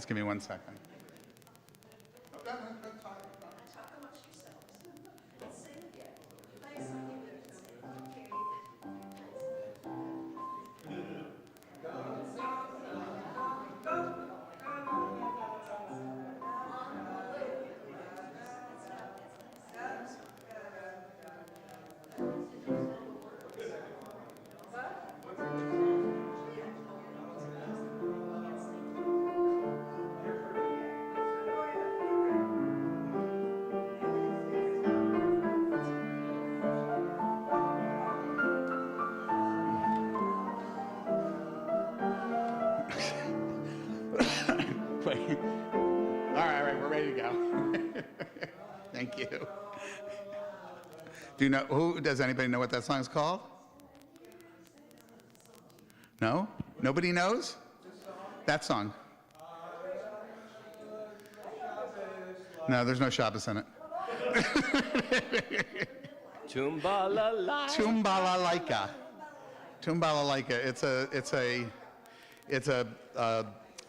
Just give me 1 second. Wait. All right, we're ready to go. Thank you. Does anybody know what that song is called? No? Nobody knows? That song. No, there's no Shabbos in it. Tumbalalaika. Tumbalalaika. Tumbalalaika. It's a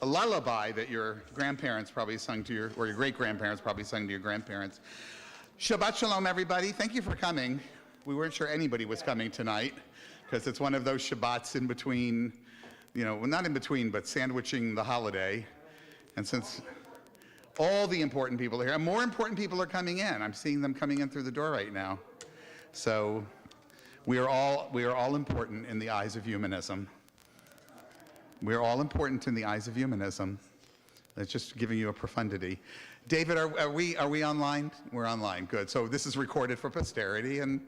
lullaby that your grandparents probably sung to your great-grandparents probably sung to your grandparents. Shabbat Shalom, everybody. Thank you for coming. We weren't sure anybody was coming tonight because it's one of those Shabbats in between, well, not in between, but sandwiching the holiday. And since all the important people are here, and more important people are coming in. I'm seeing them coming in through the door right now. So we are all important in the eyes of humanism. We are all important in the eyes of humanism. It's just giving you a profundity. David, are we online? We're online. Good. So this is recorded for posterity, and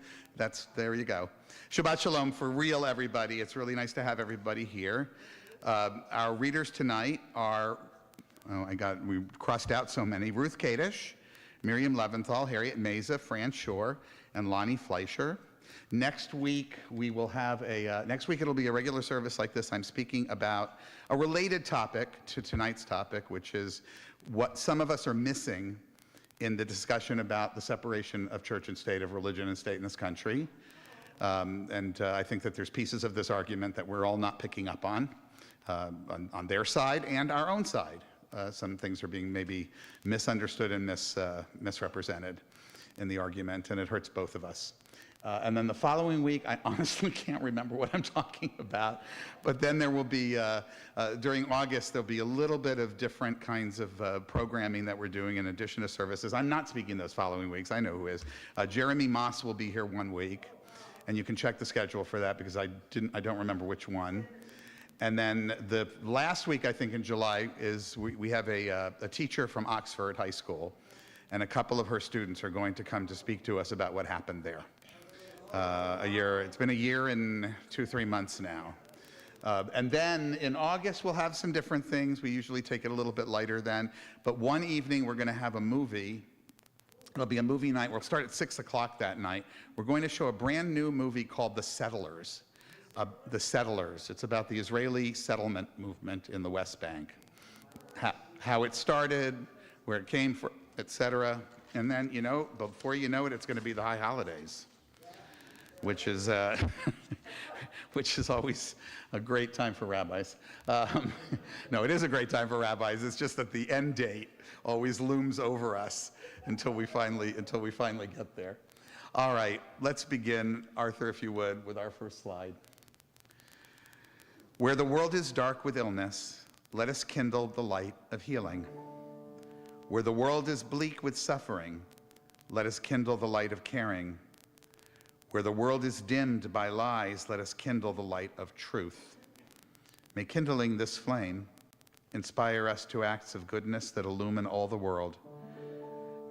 there you go. Shabbat Shalom for real, everybody. It's really nice to have everybody here. Our readers tonight are, we crossed out so many. Ruth Kadish, Miriam Leventhal, Harriet Meza, Fran Shore, and Lonnie Fleischer. Next week it'll be a regular service like this. I'm speaking about a related topic to tonight's topic, which is what some of us are missing in the discussion about the separation of church and state, of religion and state in this country. I think that there's pieces of this argument that we're all not picking up on their side and our own side. Some things are being maybe misunderstood and misrepresented in the argument, and it hurts both of us. And then the following week, I honestly can't remember what I'm talking about, but then there will be, during August, there'll be a little bit of different kinds of programming that we're doing in addition to services. I'm not speaking those following weeks. I know who is. Jeremy Moss will be here 1 week, and you can check the schedule for that because I don't remember which one. And then the last week, I think in July, is we have a teacher from Oxford High School, and a couple of her students are going to come to speak to us about what happened there. It's been a year and 2-3 months now. And then in August, we'll have some different things. We usually take it a little bit lighter then. But one evening, we're going to have a movie. It'll be a movie night. We'll start at 6 o'clock that night. We're going to show a brand new movie called The Settlers. The Settlers. It's about the Israeli settlement movement in the West Bank. How it started, where it came from, etc. And then, before you know it, it's going to be the high holidays, which is always a great time for rabbis. No, it is a great time for rabbis. It's just that the end date always looms over us until we finally get there. All right, let's begin, Arthur, if you would, with our first slide. Where the world is dark with illness, let us kindle the light of healing. Where the world is bleak with suffering, let us kindle the light of caring. Where the world is dimmed by lies, let us kindle the light of truth. May kindling this flame inspire us to acts of goodness that illumine all the world.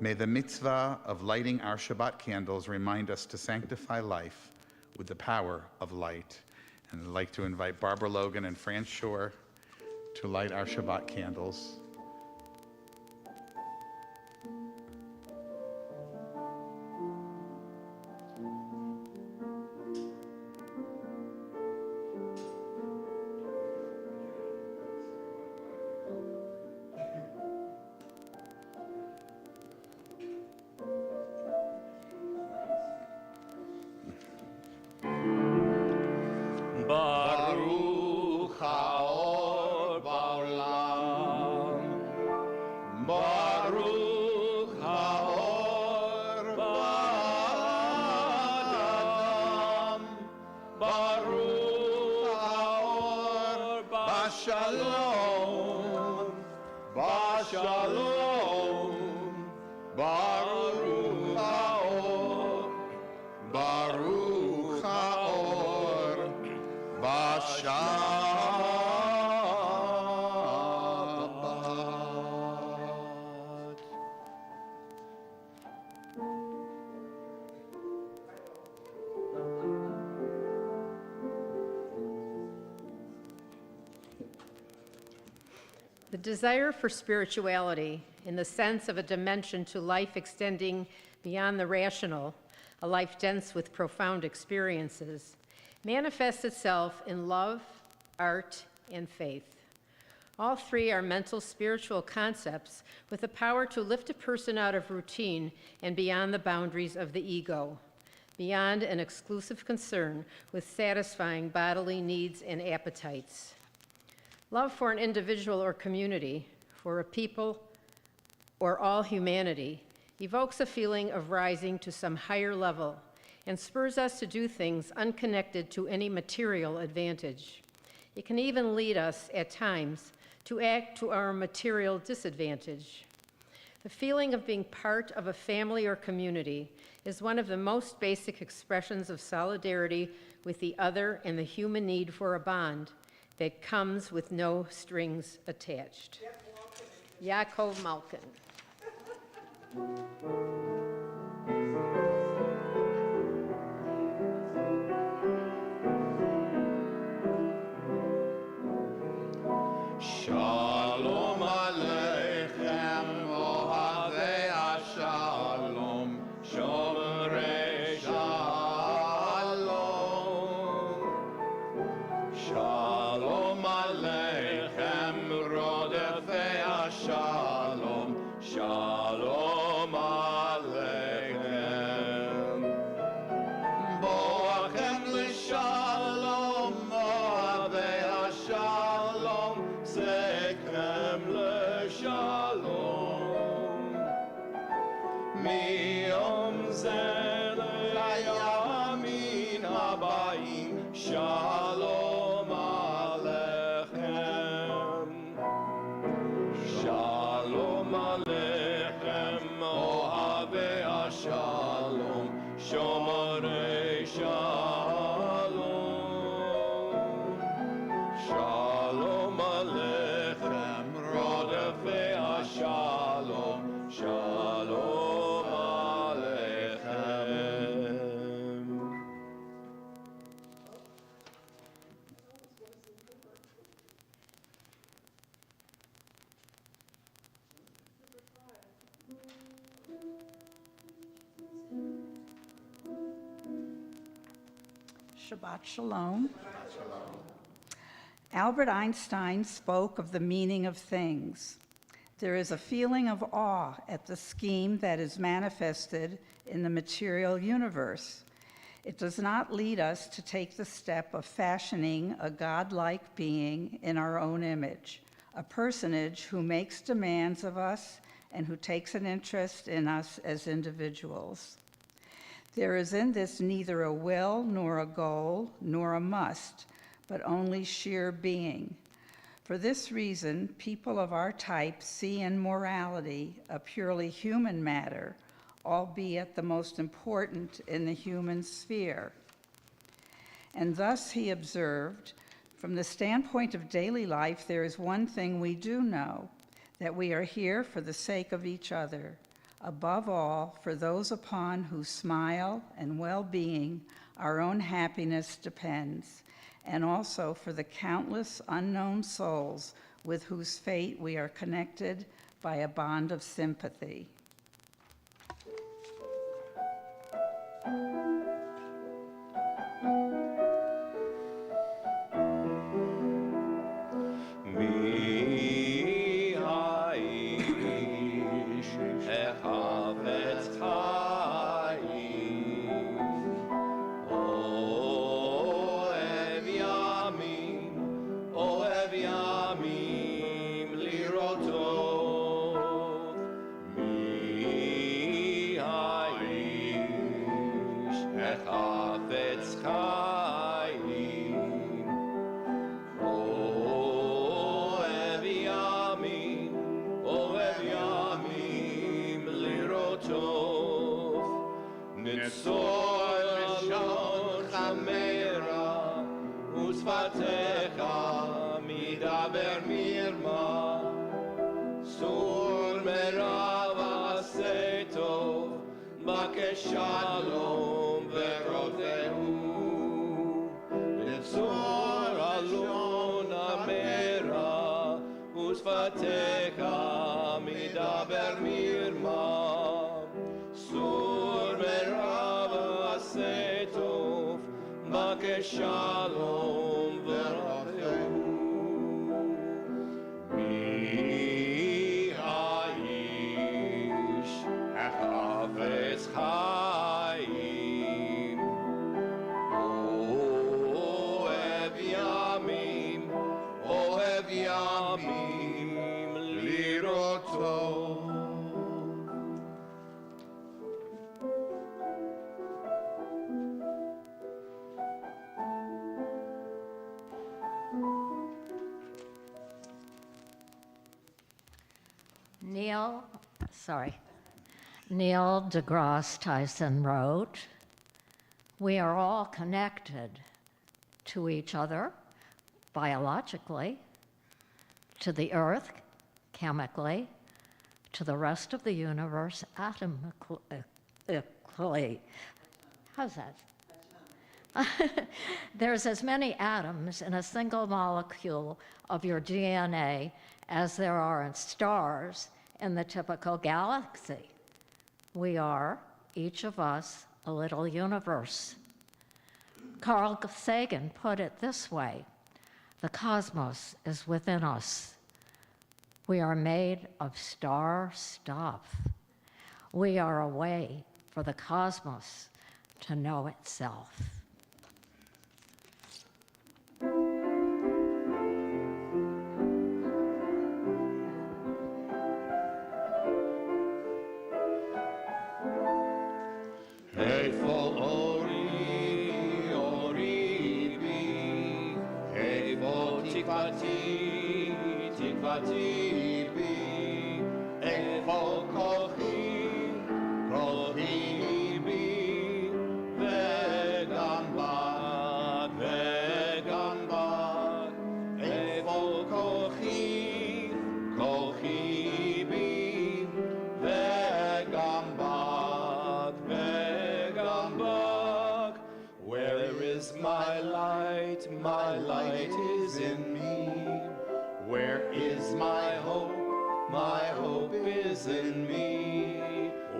May the mitzvah of lighting our Shabbat candles remind us to sanctify life with the power of light. And I'd like to invite Barbara Logan and Fran Shore to light our Shabbat candles. Baruch haor ba'olam. The desire for spirituality, in the sense of a dimension to life extending beyond the rational, a life dense with profound experiences, manifests itself in love, art, and faith. All three are mental, spiritual concepts with the power to lift a person out of routine and beyond the boundaries of the ego, beyond an exclusive concern with satisfying bodily needs and appetites. Love for an individual or community, for a people, or all humanity, evokes a feeling of rising to some higher level and spurs us to do things unconnected to any material advantage. It can even lead us, at times, to act to our material disadvantage. The feeling of being part of a family or community is one of the most basic expressions of solidarity with the other and the human need for a bond that comes with no strings attached. Yaakov Malkin. Shalom Aleichem, Ohavei HaShalom, Shomerei Shalom. Shalom Aleichem, Rodefei HaShalom, Shalom Aleichem. Boachem L'Shalom, Ohavei HaShalom, Sechem L'Shalom. Miyom Zeh L'Yamin Habayim, Shalom Aleichem. Shalom Aleichem, Ohavei HaShalom, Shomerei Shalom. Shalom Aleichem, Rodefei HaShalom, Shalom Aleichem. Shabbat Shalom. Albert Einstein spoke of the meaning of things. There is a feeling of awe at the scheme that is manifested in the material universe. It does not lead us to take the step of fashioning a godlike being in our own image, a personage who makes demands of us and who takes an interest in us as individuals. There is in this neither a will, nor a goal, nor a must, but only sheer being. For this reason, people of our type see in morality a purely human matter, albeit the most important in the human sphere. And thus, he observed, from the standpoint of daily life, there is one thing we do know, that we are here for the sake of each other, above all, for those upon whose smile and well-being our own happiness depends, and also for the countless unknown souls with whose fate we are connected by a bond of sympathy. Mi haish ehavetz chaim, ohev yamim liroto. Mi haish ehavetz chaim, ohev yamim lirotov. Nitzor lashon chamera, u'sfatecha midaber mirma. Sur merav aseh tov, bakesh shalom ve'rotehu. Nitzor alon amera, u'sfatecha תפילתך מדבר מרמה, סור מרע ועשה טוב, בקש שלום ורחמו. מי האיש החפץ חיים, אוהב ימים לראותו. Neil deGrasse Tyson wrote, "We are all connected to each other biologically, to the earth chemically, to the rest of the universe atomically." How's that? There's as many atoms in a single molecule of your DNA as there are in stars in the typical galaxy. We are, each of us, a little universe. Carl Sagan put it this way: the cosmos is within us. We are made of star stuff. We are a way for the cosmos to know itself. איפה אורי, אורי בי, איפה תקוותי, תקוותי בי, איפה כוחי, כוחי בי, וגם בך, וגם בך, איפה כוחי, כוחי בי, וגם בך, וגם בך. Where is my light? My light is in me. Where is my hope? My hope is in me.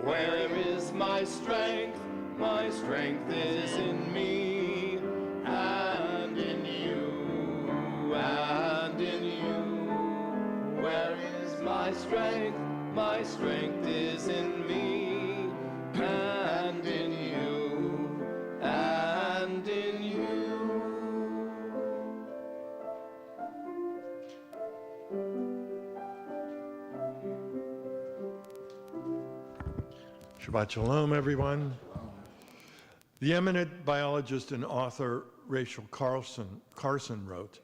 Where is my strength? My strength is in me. And in you, and in you. Where is my strength? My strength is in me. And in you, and in you. Shabbat Shalom, everyone. The eminent biologist and author Rachel Carson wrote,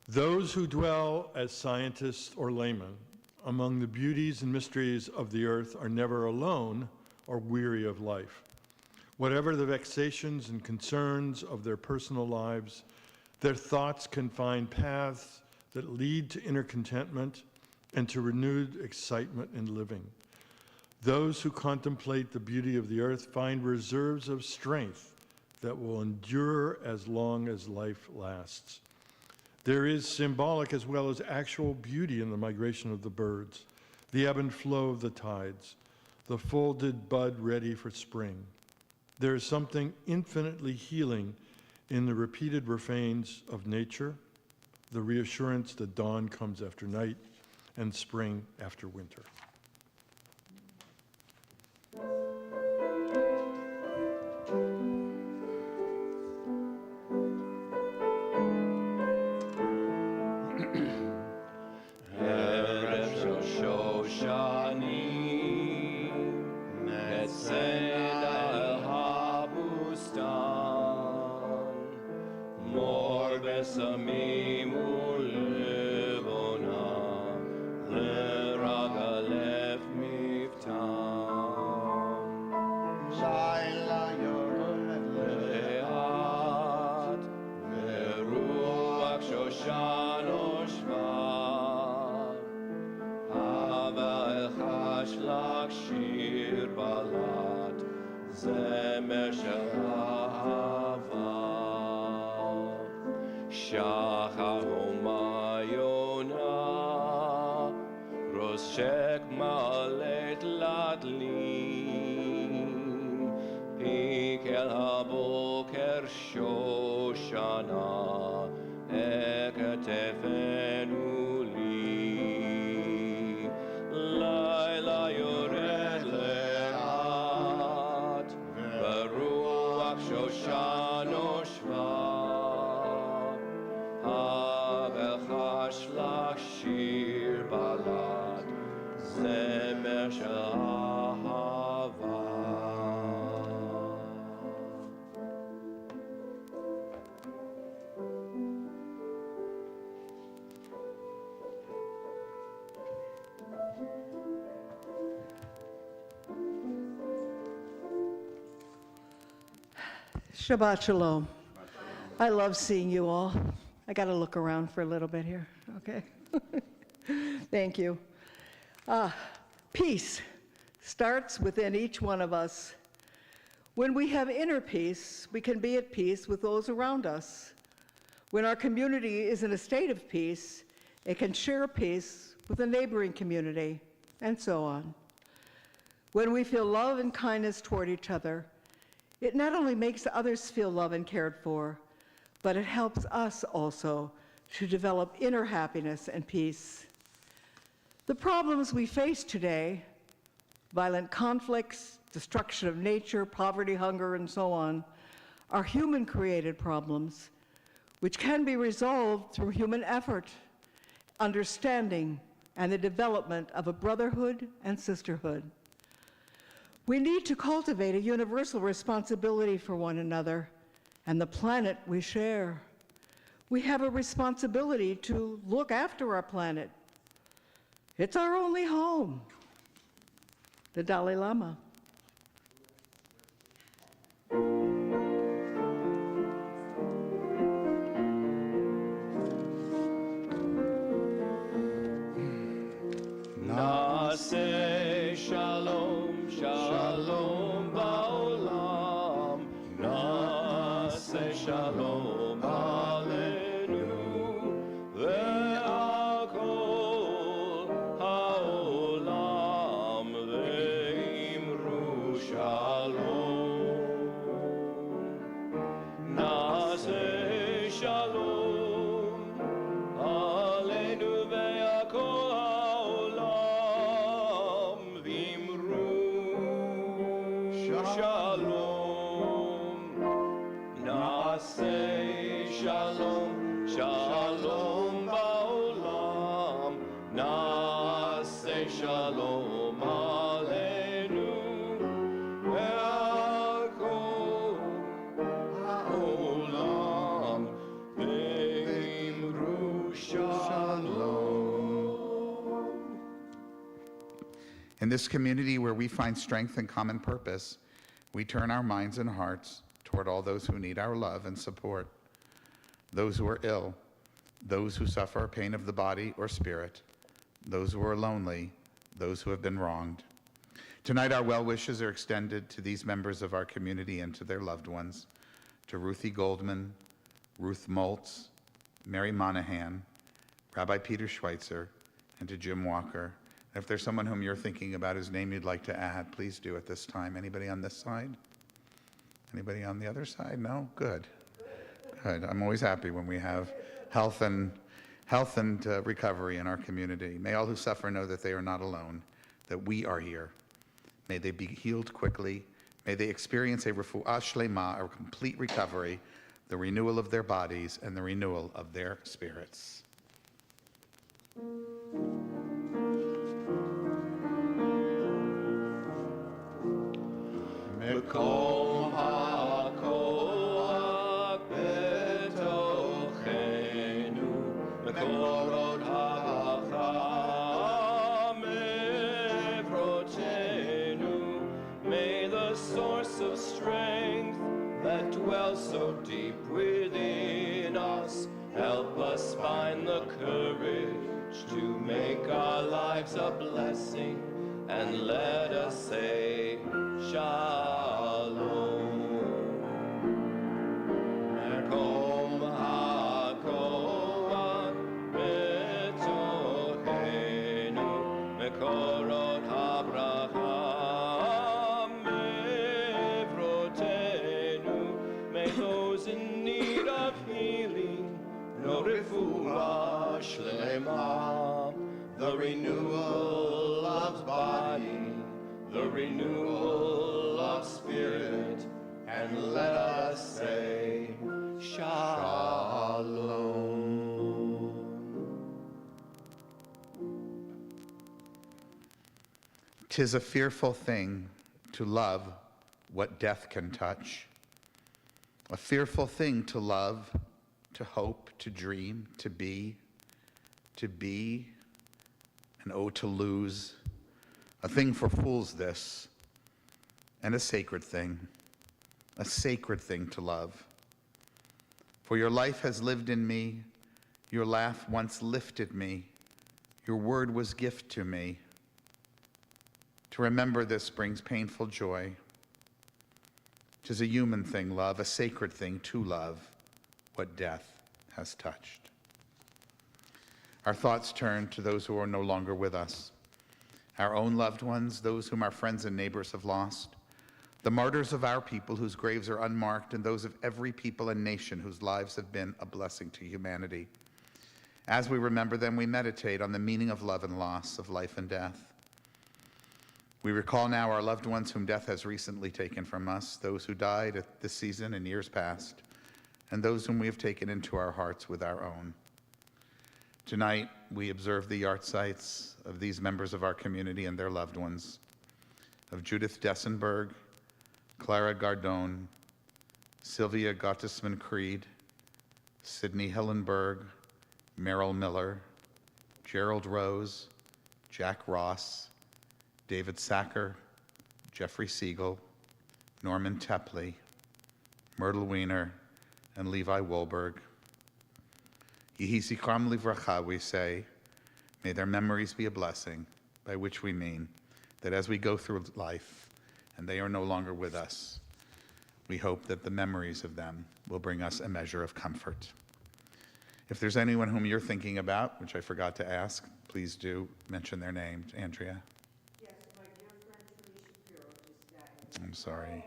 "Those who dwell as scientists or laymen among the beauties and mysteries of the earth are never alone or weary of life. Whatever the vexations and concerns of their personal lives, their thoughts can find paths that lead to inner contentment and to renewed excitement in living. Those who contemplate the beauty of the earth find reserves of strength that will endure as long as life lasts. There is symbolic as well as actual beauty in the migration of the birds, the ebb and flow of the tides, the folded bud ready for spring. There is something infinitely healing in the repeated refrains of nature, the reassurance that dawn comes after night and spring after winter." ערב שושני, נצא אל הבוסתן, מור בשמים ולבונה, לרגלך מפתן. לילה יורד לאט, ורוח שושן הושבה, שלך שיר בלט, זמר של אהבה. שחר הומה יונה, ner Shoshana ekatefenu li Laila yored le'at Beruach Shoshano shva Havel chashlach shir balad Zemer shel ahava Shabbat Shalom. I love seeing you all. I got to look around for a little bit here, okay? Thank you. Peace starts within each one of us. When we have inner peace, we can be at peace with those around us. When our community is in a state of peace, it can share peace with a neighboring community, and so on. When we feel love and kindness toward each other, it not only makes others feel loved and cared for, but it helps us also to develop inner happiness and peace. The problems we face today, violent conflicts, destruction of nature, poverty, hunger, and so on, are human-created problems which can be resolved through human effort, understanding, and the development of a brotherhood and sisterhood. We need to cultivate a universal responsibility for one another and the planet we share. We have a responsibility to look after our planet. It's our only home. The Dalai Lama. Na'aseh shalom, shalom ba'olam. Na'aseh shalom aleinu ve'al kol ha'olam ve'imru shalom. Na'aseh shalom aleinu ve'al kol Shalom, Na'aseh shalom, shalom ba'olam, Na'aseh shalom aleinu, ve'al kol ha'olam, ve'imru shalom. In this community where we find strength and common purpose, we turn our minds and hearts toward all those who need our love and support, those who are ill, those who suffer pain of the body or spirit, those who are lonely, those who have been wronged. Tonight, our well wishes are extended to these members of our community and to their loved ones, to Ruthie Goldman, Ruth Moltz, Mary Monahan, Rabbi Peter Schweitzer, and to Jim Walker. If there's someone whom you're thinking about whose name you'd like to add, please do at this time. Anybody on this side? Anybody on the other side? No? Good. Good. I'm always happy when we have health and recovery in our community. May all who suffer know that they are not alone, that we are here. May they be healed quickly. May they experience a refuah shlema, a complete recovery, the renewal of their bodies and the renewal of their spirits. Mekom ha'koach betochenu, mekorot ha'cham evrotenu. May the source of strength that dwells so deep within us help us find the courage to make our lives a blessing, and let us say Shalom. Mekom ha'koach betochenu, mekorot ha'bracha mevrotenu. May the those in need of healing, no refuah shlema, the renewal of body, the renewal of spirit, and let us say, Shalom. 'Tis a fearful thing to love what death can touch. A fearful thing to love, to hope, to dream, to be, and oh, to lose. A thing for fools this, and a sacred thing to love. For your life has lived in me, your laugh once lifted me, your word was gift to me. To remember this brings painful joy. 'Tis a human thing, love, a sacred thing to love what death has touched. Our thoughts turn to those who are no longer with us, our own loved ones, those whom our friends and neighbors have lost, the martyrs of our people whose graves are unmarked, and those of every people and nation whose lives have been a blessing to humanity. As we remember them, we meditate on the meaning of love and loss, of life and death. We recall now our loved ones whom death has recently taken from us, those who died at this season and years past, and those whom we have taken into our hearts with our own. Tonight, we observe the yahrzeits of these members of our community and their loved ones, of Judith Dessenberg, Clara Gardone, Sylvia Gottesman Creed, Sidney Hillenberg, Merrill Miller, Gerald Rose, Jack Ross, David Sacker, Jeffrey Siegel, Norman Tepley, Myrtle Weiner, and Levi Wolberg. Yehi Zikram Livracha, we say, may their memories be a blessing, by which we mean that as we go through life and they are no longer with us, we hope that the memories of them will bring us a measure of comfort. If there's anyone whom you're thinking about, which I forgot to ask, please do mention their name. Andrea? Yes, my dear friend Felicia Shapiro just died. I'm sorry.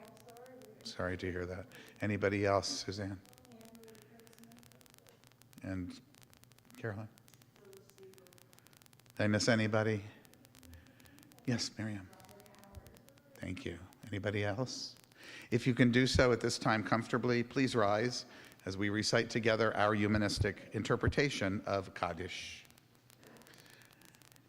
Sorry to hear that. Anybody else, Suzanne? And Caroline? Did I miss anybody? Yes, Miriam. Thank you. Anybody else? If you can do so at this time comfortably, please rise as we recite together our humanistic interpretation of Kaddish.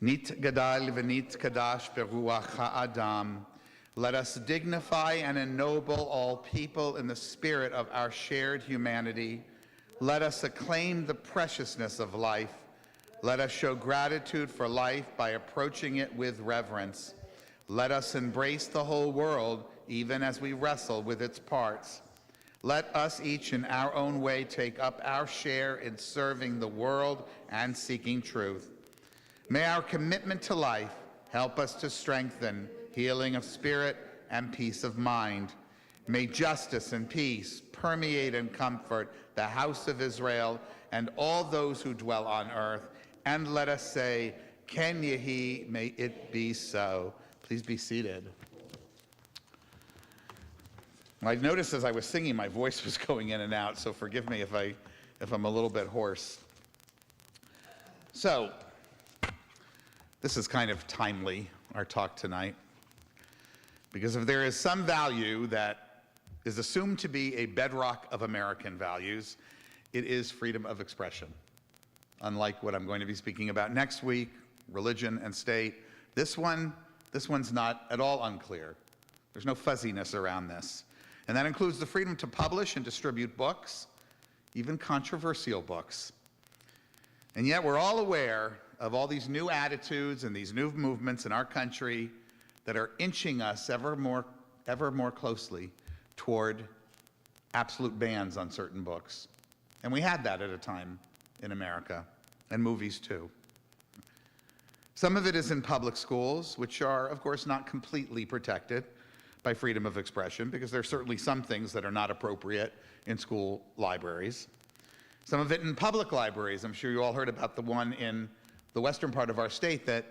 Nit gadal v'nit kadash beruach ha'adam. Let us dignify and ennoble all people in the spirit of our shared humanity. Let us acclaim the preciousness of life. Let us show gratitude for life by approaching it with reverence. Let us embrace the whole world, even as we wrestle with its parts. Let us each in our own way take up our share in serving the world and seeking truth. May our commitment to life help us to strengthen healing of spirit and peace of mind. May justice and peace permeate and comfort the house of Israel and all those who dwell on earth. And let us say, Ken Yehi, may it be so. Please be seated. I noticed as I was singing, my voice was going in and out, so forgive me if I'm a little bit hoarse. So, this is kind of timely, our talk tonight, because if there is some value that is assumed to be a bedrock of American values, it is freedom of expression. Unlike what I'm going to be speaking about next week, religion and state, this one's not at all unclear. There's no fuzziness around this. And that includes the freedom to publish and distribute books, even controversial books. And yet we're all aware of all these new attitudes and these new movements in our country that are inching us ever more closely toward absolute bans on certain books. And we had that at a time in America, and movies too. Some of it is in public schools, which are, of course, not completely protected by freedom of expression, because there are certainly some things that are not appropriate in school libraries. Some of it in public libraries. I'm sure you all heard about the one in the western part of our state that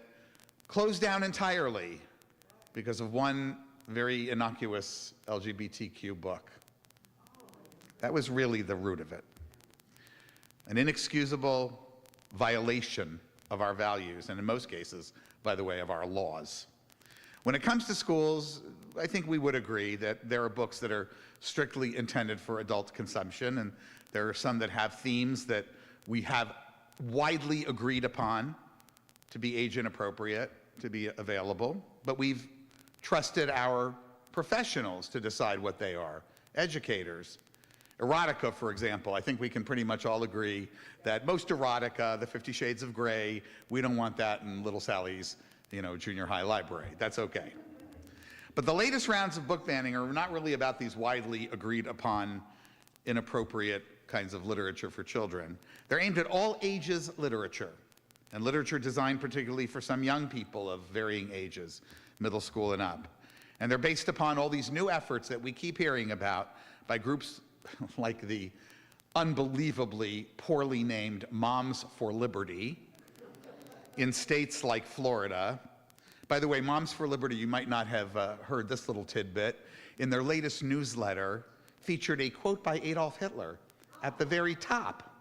closed down entirely because of one very innocuous LGBTQ book. That was really the root of it. An inexcusable violation of our values, and in most cases, by the way, of our laws. When it comes to schools, I think we would agree that there are books that are strictly intended for adult consumption, and there are some that have themes that we have widely agreed upon to be age inappropriate, to be available, but we've trusted our professionals to decide what they are, educators. Erotica, for example, I think we can pretty much all agree that most erotica, the 50 Shades of Grey, we don't want that in Little Sally's, junior high library. That's okay. But the latest rounds of book banning are not really about these widely agreed upon inappropriate kinds of literature for children. They're aimed at all ages literature, and literature designed particularly for some young people of varying ages, middle school and up. And they're based upon all these new efforts that we keep hearing about by groups like the unbelievably poorly named Moms for Liberty in states like Florida. By the way, Moms for Liberty, you might not have heard this little tidbit, in their latest newsletter featured a quote by Adolf Hitler at the very top.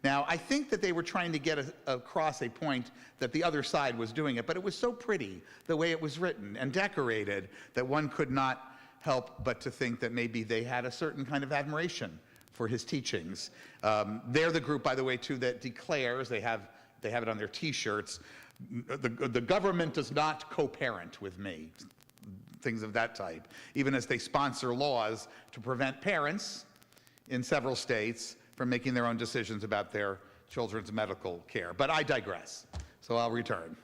Now, I think that they were trying to get across a point that the other side was doing it, but it was so pretty, the way it was written and decorated, that one could not help but to think that maybe they had a certain kind of admiration for his teachings. They're the group, by the way, too, that declares, they have it on their T-shirts, the government does not co-parent with me, things of that type, even as they sponsor laws to prevent parents in several states from making their own decisions about their children's medical care. But I digress, so I'll return.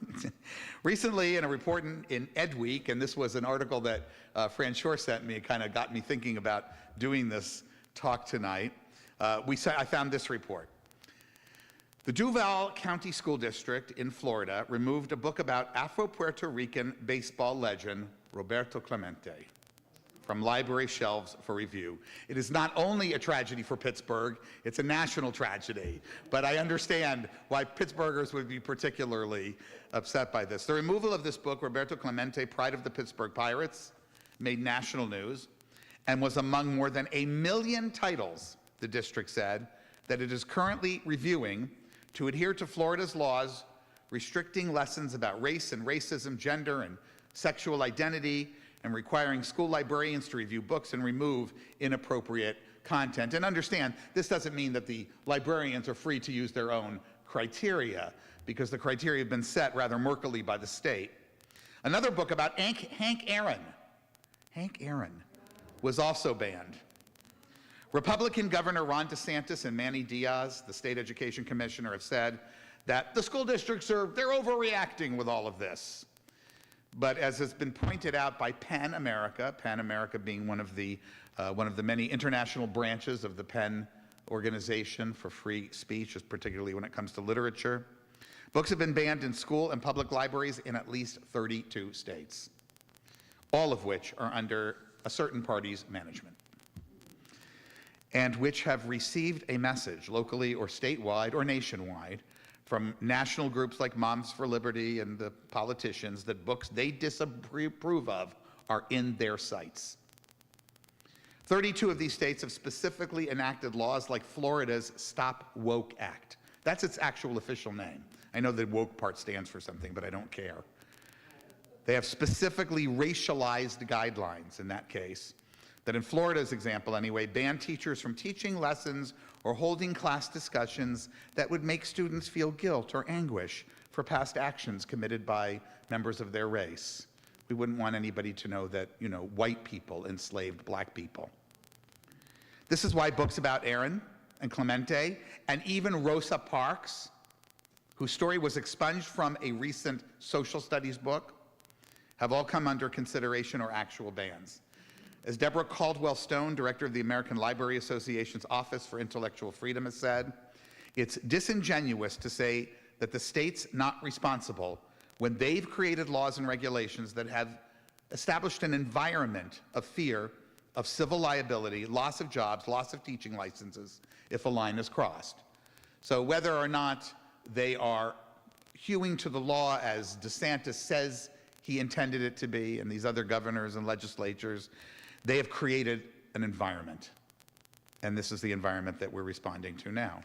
Recently, in a report in Edweek, and this was an article that Fran Shore sent me, it kind of got me thinking about doing this talk tonight, I found this report. The Duval County School District in Florida removed a book about Afro-Puerto Rican baseball legend Roberto Clemente from library shelves for review. It is not only a tragedy for Pittsburgh, it's a national tragedy. But I understand why Pittsburghers would be particularly upset by this. The removal of this book, Roberto Clemente, Pride of the Pittsburgh Pirates, made national news and was among more than 1 million titles, the district said, that it is currently reviewing to adhere to Florida's laws restricting lessons about race and racism, gender and sexual identity, and requiring school librarians to review books and remove inappropriate content. And understand, this doesn't mean that the librarians are free to use their own criteria, because the criteria have been set rather murkily by the state. Another book about Hank Aaron was also banned. Republican Governor Ron DeSantis and Manny Diaz, the state education commissioner, have said that the school districts they're overreacting with all of this. But as has been pointed out by PEN America being one of the many international branches of the PEN organization for free speech, particularly when it comes to literature, books have been banned in school and public libraries in at least 32 states, all of which are under a certain party's management, and which have received a message locally or statewide or nationwide from national groups like Moms for Liberty and the politicians that books they disapprove of are in their sights. 32 of these states have specifically enacted laws like Florida's Stop Woke Act. That's its actual official name. I know the woke part stands for something, but I don't care. They have specifically racialized guidelines in that case that, in Florida's example anyway, ban teachers from teaching lessons or holding class discussions that would make students feel guilt or anguish for past actions committed by members of their race. We wouldn't want anybody to know that, white people enslaved black people. This is why books about Aaron and Clemente and even Rosa Parks, whose story was expunged from a recent social studies book, have all come under consideration or actual bans. As Deborah Caldwell Stone, director of the American Library Association's Office for Intellectual Freedom, has said, it's disingenuous to say that the state's not responsible when they've created laws and regulations that have established an environment of fear of civil liability, loss of jobs, loss of teaching licenses if a line is crossed. So whether or not they are hewing to the law as DeSantis says he intended it to be, and these other governors and legislatures, they have created an environment. And this is the environment that we're responding to now.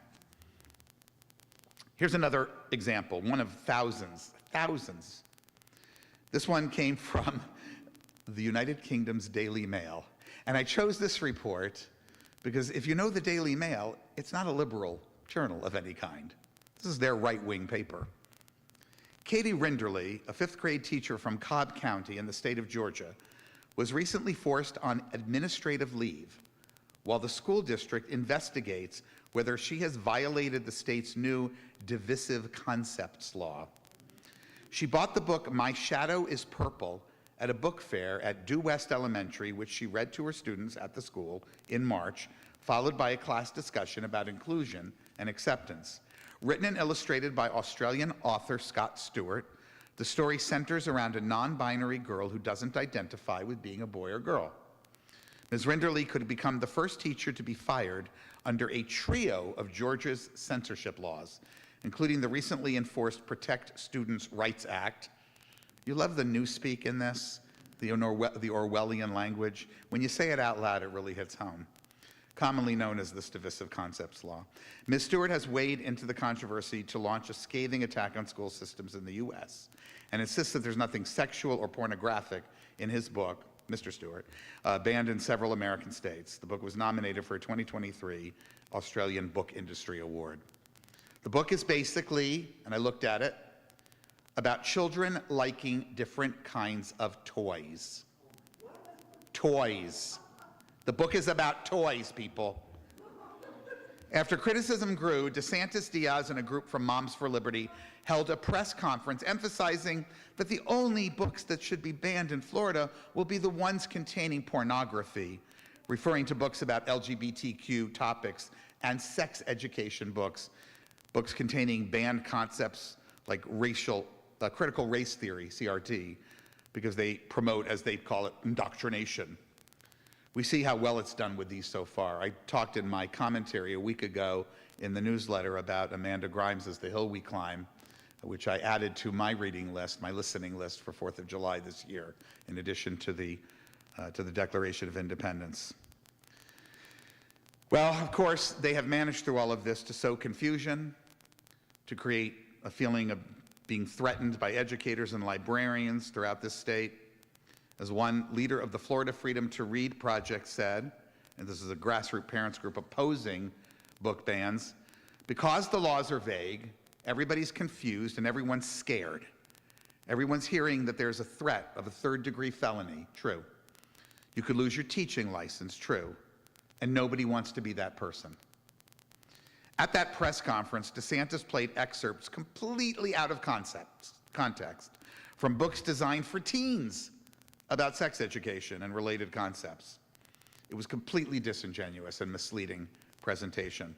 Here's another example, one of thousands. This one came from the United Kingdom's Daily Mail. And I chose this report because if you know the Daily Mail, it's not a liberal journal of any kind. This is their right-wing paper. Katie Rinderly, a fifth grade teacher from Cobb County in the state of Georgia, was recently forced on administrative leave while the school district investigates whether she has violated the state's new divisive concepts law. She bought the book My Shadow is Purple at a book fair at Due West Elementary, which she read to her students at the school in March, followed by a class discussion about inclusion and acceptance. Written and illustrated by Australian author Scott Stewart, the story centers around a non-binary girl who doesn't identify with being a boy or girl. Ms. Rinderly could become the first teacher to be fired under a trio of Georgia's censorship laws, including the recently enforced Protect Students' Rights Act. You love the newspeak in this, the Orwellian language. When you say it out loud, it really hits home. Commonly known as this divisive concepts law. Ms. Stewart has waded into the controversy to launch a scathing attack on school systems in the U.S. and insists that there's nothing sexual or pornographic in his book, Mr. Stewart, banned in several American states. The book was nominated for a 2023 Australian Book Industry Award. The book is basically, and I looked at it, about children liking different kinds of toys. Toys. The book is about toys, people. After criticism grew, DeSantis Diaz and a group from Moms for Liberty held a press conference emphasizing that the only books that should be banned in Florida will be the ones containing pornography, referring to books about LGBTQ topics and sex education books, books containing banned concepts like critical race theory, CRT, because they promote, as they call it, indoctrination. We see how well it's done with these so far. I talked in my commentary a week ago in the newsletter about Amanda Grimes' The Hill We Climb, which I added to my reading list, my listening list for 4th of July this year, in addition to the Declaration of Independence. Well, of course, they have managed through all of this to sow confusion, to create a feeling of being threatened by educators and librarians throughout this state. As one leader of the Florida Freedom to Read Project said, and this is a grassroots parents group opposing book bans, because the laws are vague, everybody's confused and everyone's scared. Everyone's hearing that there's a threat of a third-degree felony, true. You could lose your teaching license, true. And nobody wants to be that person. At that press conference, DeSantis played excerpts completely out of context from books designed for teens about sex education and related concepts. It was completely disingenuous and misleading presentation.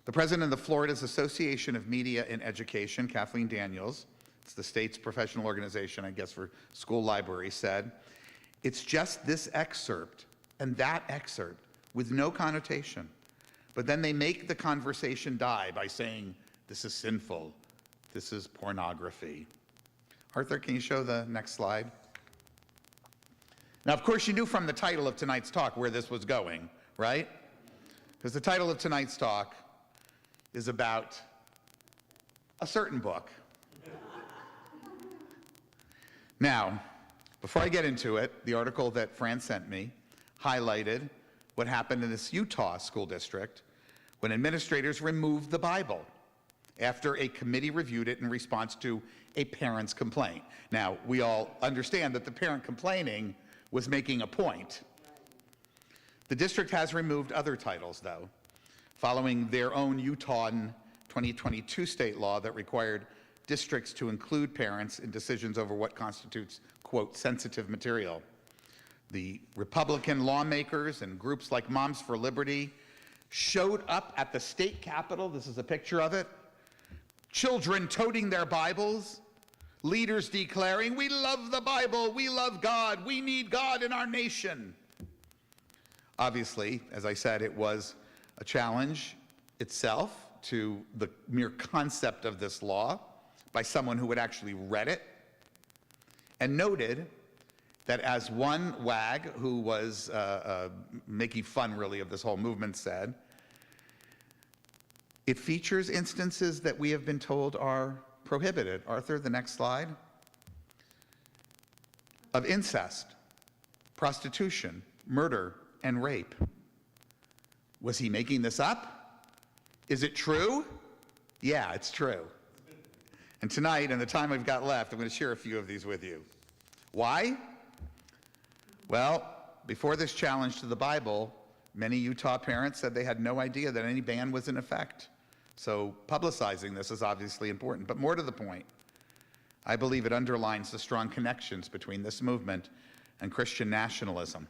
The president of Florida's Association of Media and Education, Kathleen Daniels, it's the state's professional organization, I guess, for school libraries, said, "It's just this excerpt and that excerpt with no connotation. But then they make the conversation die by saying, this is sinful, this is pornography." Arthur, can you show the next slide? Now, of course, you knew from the title of tonight's talk where this was going, right? Because the title of tonight's talk is about a certain book. Now, before I get into it, the article that Fran sent me highlighted what happened in this Utah school district when administrators removed the Bible after a committee reviewed it in response to a parent's complaint. Now, we all understand that the parent complaining was making a point. The district has removed other titles, though, following their own Utah 2022 state law that required districts to include parents in decisions over what constitutes, quote, sensitive material. The Republican lawmakers and groups like Moms for Liberty showed up at the state capitol. This is a picture of it. Children toting their Bibles, leaders declaring, "We love the Bible, we love God, we need God in our nation." Obviously, as I said, it was a challenge itself to the mere concept of this law by someone who had actually read it and noted that, as one wag who was making fun really of this whole movement said, it features instances that we have been told are prohibited. Arthur, the next slide. Of incest, prostitution, murder, and rape. Was he making this up? Is it true? Yeah, it's true. And tonight, in the time I've got left, I'm going to share a few of these with you. Why? Well, before this challenge to the Bible, many Utah parents said they had no idea that any ban was in effect. So publicizing this is obviously important. But more to the point, I believe it underlines the strong connections between this movement and Christian nationalism,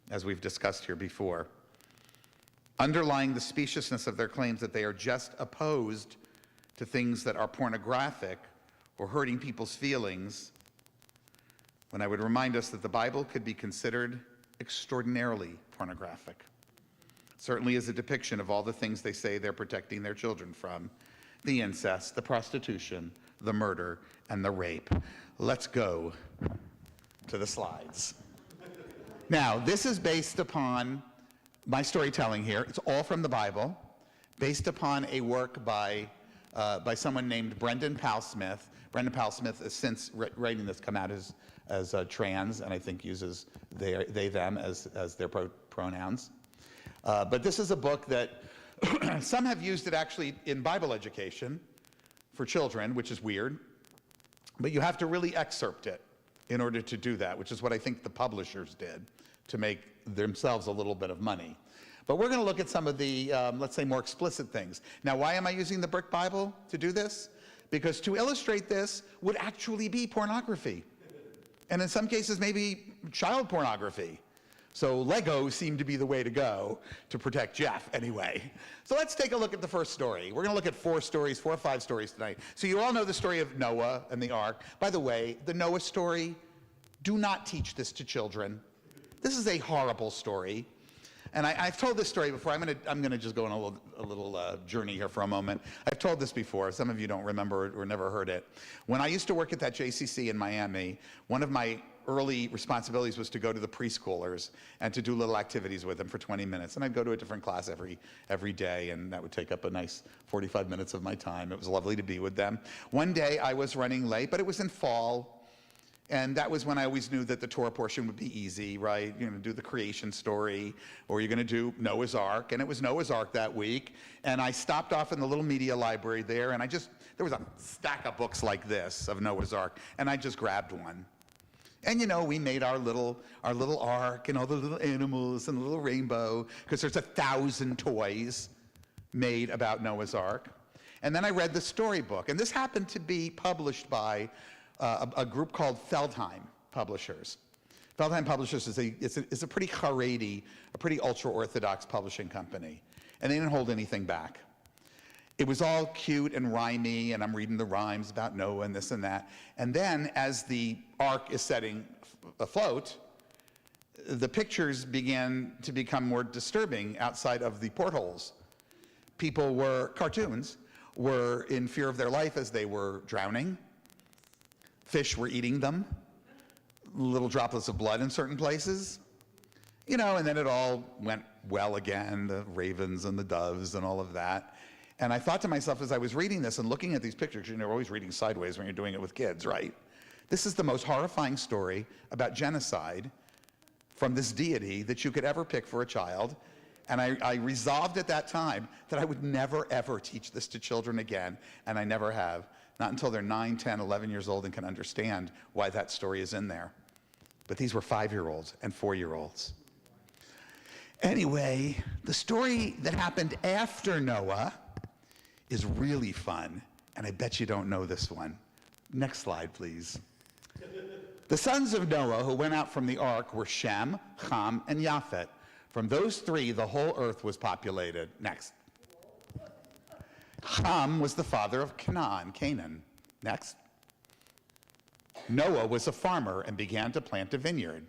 as we've discussed here before. Underlying the speciousness of their claims that they are just opposed to things that are pornographic or hurting people's feelings, when I would remind us that the Bible could be considered extraordinarily pornographic. Certainly is a depiction of all the things they say they're protecting their children from: the incest, the prostitution, the murder, and the rape. Let's go to the slides. Now, this is based upon my storytelling here. It's all from the Bible, based upon a work by someone named Brendan Powell-Smith. Brendan Powell-Smith has since, writing this, come out as trans, and I think uses they, them as their pronouns. But this is a book that some have used it actually in Bible education for children, which is weird. But you have to really excerpt it in order to do that, which is what I think the publishers did to make themselves a little bit of money. But we're going to look at some of the, let's say, more explicit things. Now, why am I using the Brick Bible to do this? Because to illustrate this would actually be pornography. And in some cases, maybe child pornography. So Lego seemed to be the way to go to protect Jeff anyway. So let's take a look at the first story. We're going to look at 4 or 5 stories tonight. So you all know the story of Noah and the ark. By the way, the Noah story, do not teach this to children. This is a horrible story. And I've told this story before. I'm going to just go on a little journey here for a moment. I've told this before. Some of you don't remember it or never heard it. When I used to work at that JCC in Miami, one of my early responsibilities was to go to the preschoolers and to do little activities with them for 20 minutes. And I'd go to a different class every day, and that would take up a nice 45 minutes of my time. It was lovely to be with them. One day I was running late, but it was in fall. And that was when I always knew that the Torah portion would be easy, right? You're going to do the creation story, or you're going to do Noah's Ark. And it was Noah's Ark that week. And I stopped off in the little media library there, and there was a stack of books like this of Noah's Ark, and I just grabbed one. And you know, we made our little ark and all the little animals and the little rainbow, because there's 1,000 toys made about Noah's Ark. And then I read the storybook, and this happened to be published by a group called Feldheim Publishers. Feldheim Publishers is a pretty Haredi, a pretty ultra-Orthodox publishing company, and they didn't hold anything back. It was all cute and rhymey, and I'm reading the rhymes about Noah and this and that. And then, as the ark is setting afloat, the pictures began to become more disturbing outside of the portholes. Cartoons were in fear of their life as they were drowning. Fish were eating them, little droplets of blood in certain places. You know, and then it all went well again, the ravens and the doves and all of that. And I thought to myself as I was reading this and looking at these pictures, you're always reading sideways when you're doing it with kids, right? This is the most horrifying story about genocide from this deity that you could ever pick for a child. And I resolved at that time that I would never, ever teach this to children again, and I never have. Not until they're 9, 10, 11 years old and can understand why that story is in there. But these were 5-year-olds and 4-year-olds. Anyway, the story that happened after Noah is really fun, and I bet you don't know this one. Next slide, please. The sons of Noah who went out from the ark were Shem, Ham, and Japheth. From those 3, the whole earth was populated. Next. Ham was the father of Canaan. Next. Noah was a farmer and began to plant a vineyard.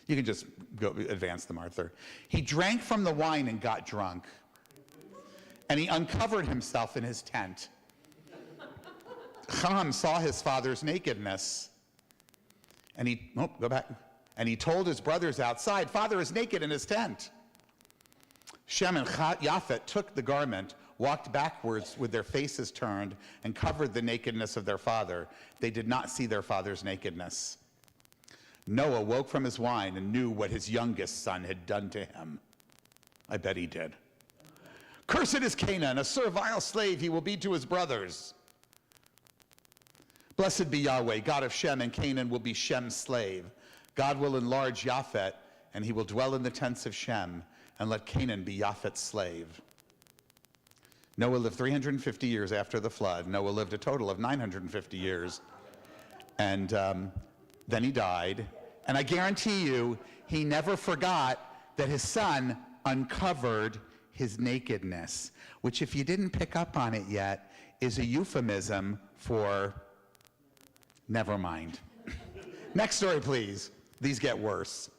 You can just go advance them, Arthur. He drank from the wine and got drunk. And he uncovered himself in his tent. Ham saw his father's nakedness. And go back. And he told his brothers outside, "Father is naked in his tent." Shem and Yafet took the garment, walked backwards with their faces turned, and covered the nakedness of their father. They did not see their father's nakedness. Noah woke from his wine and knew what his youngest son had done to him. I bet he did. "Cursed is Canaan, a servile slave he will be to his brothers. Blessed be Yahweh, God of Shem, and Canaan will be Shem's slave. God will enlarge Yafet, and he will dwell in the tents of Shem, and let Canaan be Yafet's slave." Noah lived 350 years after the flood. Noah lived a total of 950 years. And then he died. And I guarantee you, he never forgot that his son uncovered his nakedness, which, if you didn't pick up on it yet, is a euphemism for never mind. Next story, please. These get worse.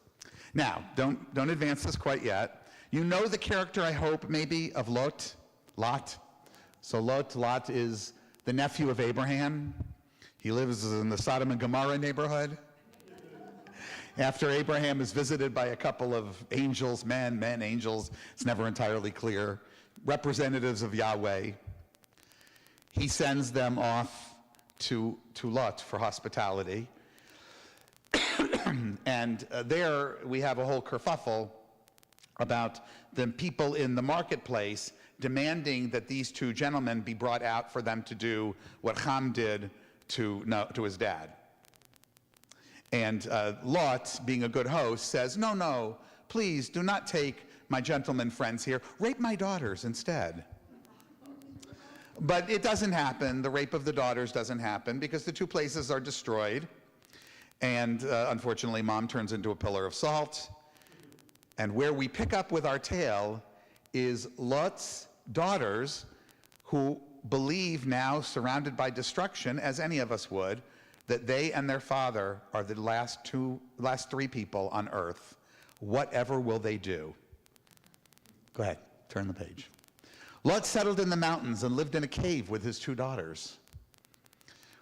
Now, don't advance this quite yet. You know the character, I hope, maybe, of Lot. So Lot is the nephew of Abraham. He lives in the Sodom and Gomorrah neighborhood. After Abraham is visited by a couple of angels, angels, it's never entirely clear, representatives of Yahweh, he sends them off to Lot for hospitality. And there we have a whole kerfuffle about the people in the marketplace demanding that these two gentlemen be brought out for them to do what Ham did to his dad. And Lot, being a good host, says, no, please do not take my gentlemen friends here. Rape my daughters instead. But it doesn't happen. The rape of the daughters doesn't happen because the two places are destroyed. And unfortunately, mom turns into a pillar of salt. And where we pick up with our tale is Lot's daughters, who believe now, surrounded by destruction, as any of us would, that they and their father are the last three people on earth. Whatever will they do? Go ahead, turn the page. Lot settled in the mountains and lived in a cave with his two daughters.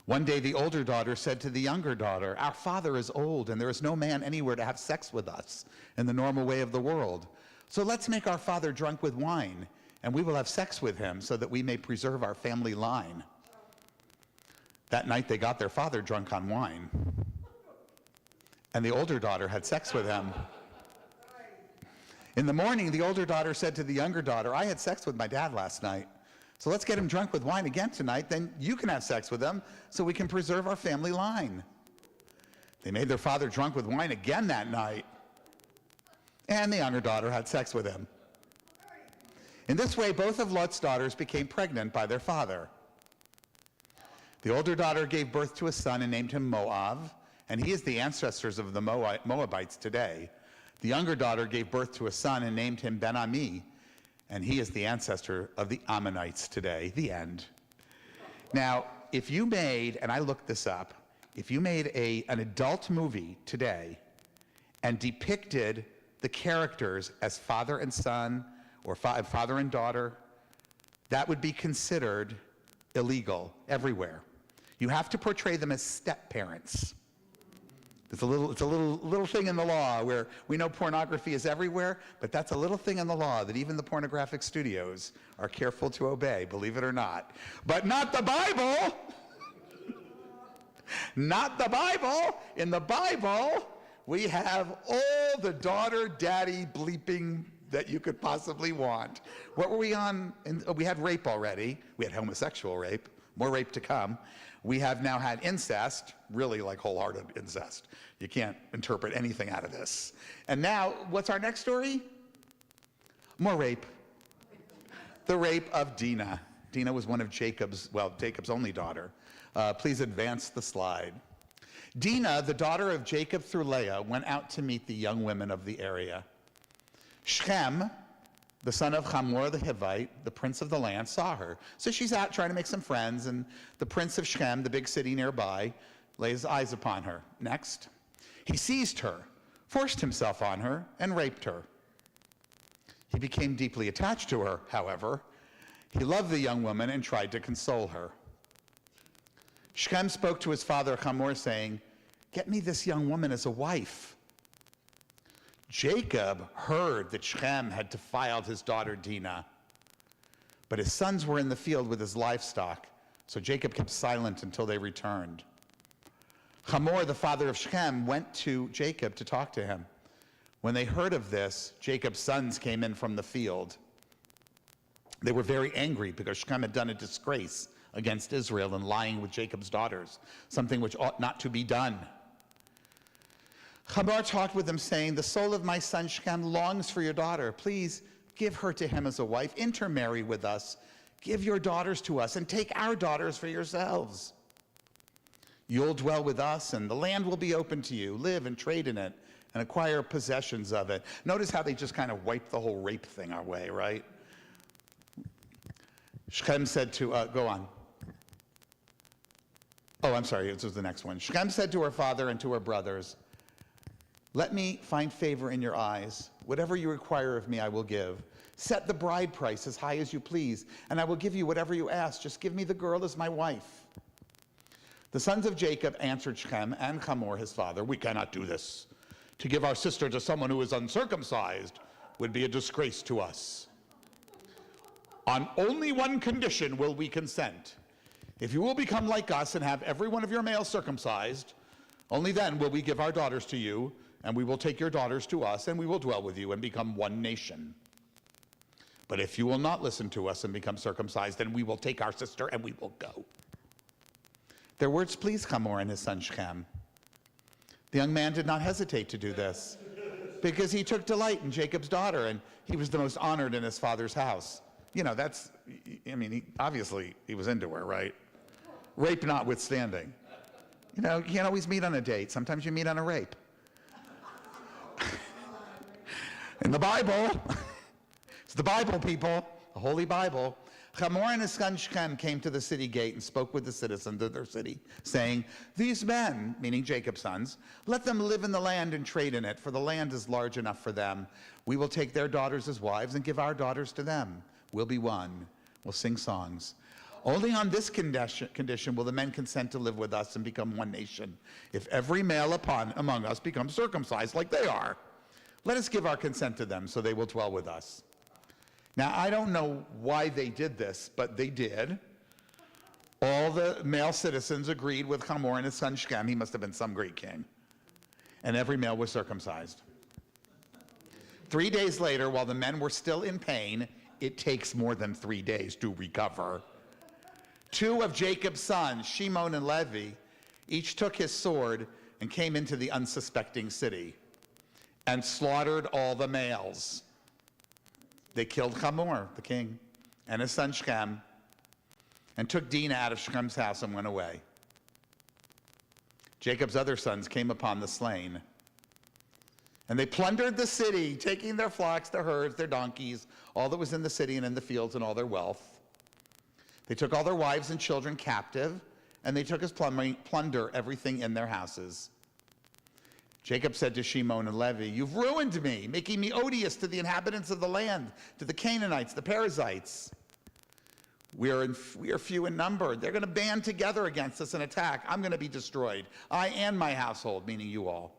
One day the older daughter said to the younger daughter, "Our father is old and there is no man anywhere to have sex with us in the normal way of the world. So let's make our father drunk with wine, and we will have sex with him so that we may preserve our family line." That night they got their father drunk on wine, and the older daughter had sex with him. In the morning, the older daughter said to the younger daughter, "I had sex with my dad last night, so let's get him drunk with wine again tonight, then you can have sex with him so we can preserve our family line." They made their father drunk with wine again that night, and the younger daughter had sex with him. In this way, both of Lot's daughters became pregnant by their father. The older daughter gave birth to a son and named him Moab, and he is the ancestors of the Moabites today. The younger daughter gave birth to a son and named him Ben-Ami, and he is the ancestor of the Ammonites today. The end. Now, if you made, and I looked this up, if you made an adult movie today and depicted the characters as father and son or father and daughter, that would be considered illegal everywhere. You have to portray them as step-parents. It's a little thing in the law where we know pornography is everywhere, but that's a little thing in the law that even the pornographic studios are careful to obey, believe it or not. But not the Bible! Not the Bible! In the Bible, we have all the daughter-daddy bleeping that you could possibly want. What were we on? We had rape already. We had homosexual rape. More rape to come. We have now had incest, really like wholehearted incest. You can't interpret anything out of this. And now, what's our next story? More rape. The rape of Dinah. Dinah was one of Jacob's only daughter. Please advance the slide. Dinah, the daughter of Jacob through Leah, went out to meet the young women of the area. Shechem, the son of Hamor the Hivite, the prince of the land, saw her. So she's out trying to make some friends, and the prince of Shechem, the big city nearby, lays eyes upon her. Next, he seized her, forced himself on her, and raped her. He became deeply attached to her, however. He loved the young woman and tried to console her. Shechem spoke to his father Hamor, saying, get me this young woman as a wife. Jacob heard that Shechem had defiled his daughter Dinah, but his sons were in the field with his livestock, so Jacob kept silent until they returned. Hamor, the father of Shechem, went to Jacob to talk to him. When they heard of this, Jacob's sons came in from the field. They were very angry because Shechem had done a disgrace against Israel in lying with Jacob's daughters, something which ought not to be done. Hamor talked with them, saying, the soul of my son Shechem longs for your daughter. Please give her to him as a wife. Intermarry with us. Give your daughters to us and take our daughters for yourselves. You'll dwell with us and the land will be open to you. Live and trade in it and acquire possessions of it. Notice how they just kind of wiped the whole rape thing away, right? Shechem said to, go on. Oh, I'm sorry, this was the next one. Shechem said to her father and to her brothers, let me find favor in your eyes. Whatever you require of me, I will give. Set the bride price as high as you please, and I will give you whatever you ask. Just give me the girl as my wife. The sons of Jacob answered Shechem and Hamor, his father, we cannot do this. To give our sister to someone who is uncircumcised would be a disgrace to us. On only one condition will we consent. If you will become like us and have every one of your males circumcised, only then will we give our daughters to you, and we will take your daughters to us, and we will dwell with you and become one nation. But if you will not listen to us and become circumcised, then we will take our sister and we will go. Their words pleased Hamor and his son Shechem. The young man did not hesitate to do this because he took delight in Jacob's daughter, and he was the most honored in his father's house. You know, that's, I mean, obviously he was into her, right? Rape notwithstanding. You know, you can't always meet on a date. Sometimes you meet on a rape. In the Bible, it's the Bible, people, the Holy Bible. Hamor and his son Shechem came to the city gate and spoke with the citizens of their city, saying, these men, meaning Jacob's sons, let them live in the land and trade in it, for the land is large enough for them. We will take their daughters as wives and give our daughters to them. We'll be one. We'll sing songs. Only on this condition will the men consent to live with us and become one nation. If every male among us becomes circumcised like they are, let us give our consent to them so they will dwell with us. Now, I don't know why they did this, but they did. All the male citizens agreed with Hamor and his son Shechem. He must have been some great king. And every male was circumcised. 3 days later, while the men were still in pain, it takes more than 3 days to recover. 2 of Jacob's sons, Shimon and Levi, each took his sword and came into the unsuspecting city and slaughtered all the males. They killed Hamor, the king, and his son Shechem, and took Dinah out of Shechem's house and went away. Jacob's other sons came upon the slain, and they plundered the city, taking their flocks, their herds, their donkeys, all that was in the city and in the fields, and all their wealth. They took all their wives and children captive, and they took as plunder everything in their houses. Jacob said to Shimon and Levi, you've ruined me, making me odious to the inhabitants of the land, to the Canaanites, the Perizzites. We are few in number. They're going to band together against us and attack. I'm going to be destroyed, I and my household, meaning you all.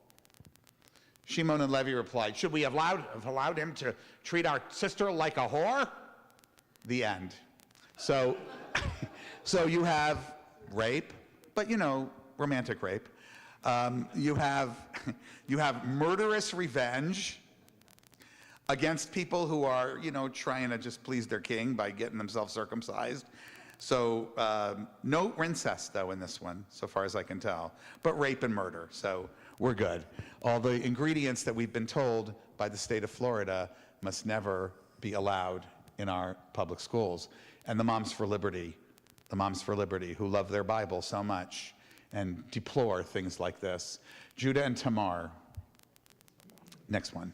Shimon and Levi replied, should we have allowed him to treat our sister like a whore? The end. So you have rape, but you know, romantic rape. You have murderous revenge against people who are, you know, trying to just please their king by getting themselves circumcised. So no incest, though, in this one, so far as I can tell, but rape and murder, so we're good. All the ingredients that we've been told by the state of Florida must never be allowed in our public schools. And the Moms for Liberty, who love their Bible so much and deplore things like this. Judah and Tamar. Next one.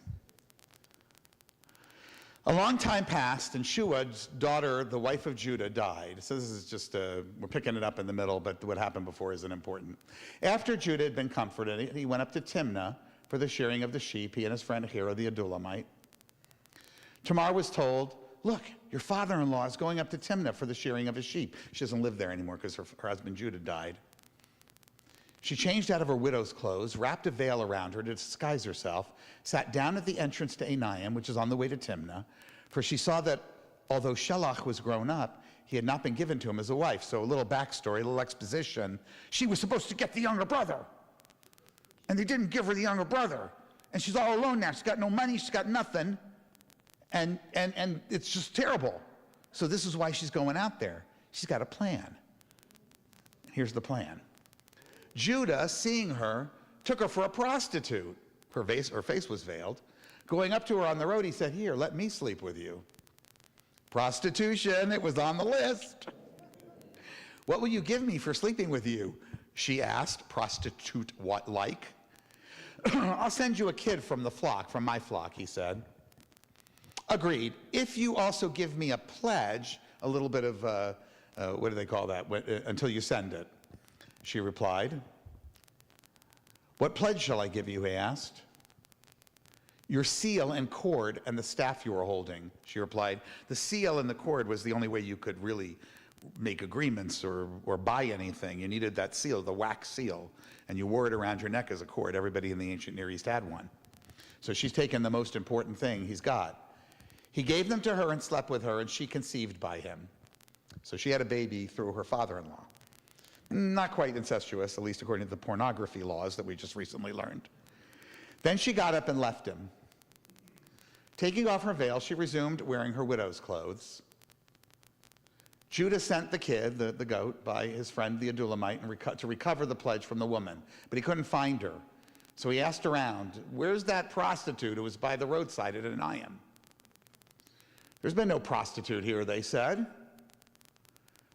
A long time passed, and Shua's daughter, the wife of Judah, died. So this is just, we're picking it up in the middle, but what happened before isn't important. After Judah had been comforted, he went up to Timnah for the shearing of the sheep, he and his friend Hira the Adulamite. Tamar was told, look, your father-in-law is going up to Timnah for the shearing of his sheep. She doesn't live there anymore because her husband Judah died. She changed out of her widow's clothes, wrapped a veil around her to disguise herself, sat down at the entrance to Enaim, which is on the way to Timnah, for she saw that although Shelach was grown up, he had not been given to him as a wife. So a little backstory, a little exposition. She was supposed to get the younger brother, and they didn't give her the younger brother. And she's all alone now. She's got no money, she's got nothing, and it's just terrible. So this is why she's going out there. She's got a plan. Here's the plan. Judah, seeing her, took her for a prostitute. Her face was veiled. Going up to her on the road, he said, "Here, let me sleep with you." Prostitution, it was on the list. "What will you give me for sleeping with you?" she asked, prostitute what like. "I'll send you a kid from the flock, from my flock," he said. "Agreed. If you also give me a pledge," a little bit of, what do they call that, until you send it. She replied. "What pledge shall I give you?" he asked. "Your seal and cord and the staff you are holding," she replied. The seal and the cord was the only way you could really make agreements or buy anything. You needed that seal, the wax seal, and you wore it around your neck as a cord. Everybody in the ancient Near East had one. So she's taken the most important thing he's got. He gave them to her and slept with her, and she conceived by him. So she had a baby through her father-in-law. Not quite incestuous, at least according to the pornography laws that we just recently learned. Then she got up and left him. Taking off her veil, she resumed wearing her widow's clothes. Judah sent the kid, the goat, by his friend the Adulamite to recover the pledge from the woman, but he couldn't find her. So he asked around, "Where's that prostitute who was by the roadside at Enaim?" "There's been no prostitute here," they said.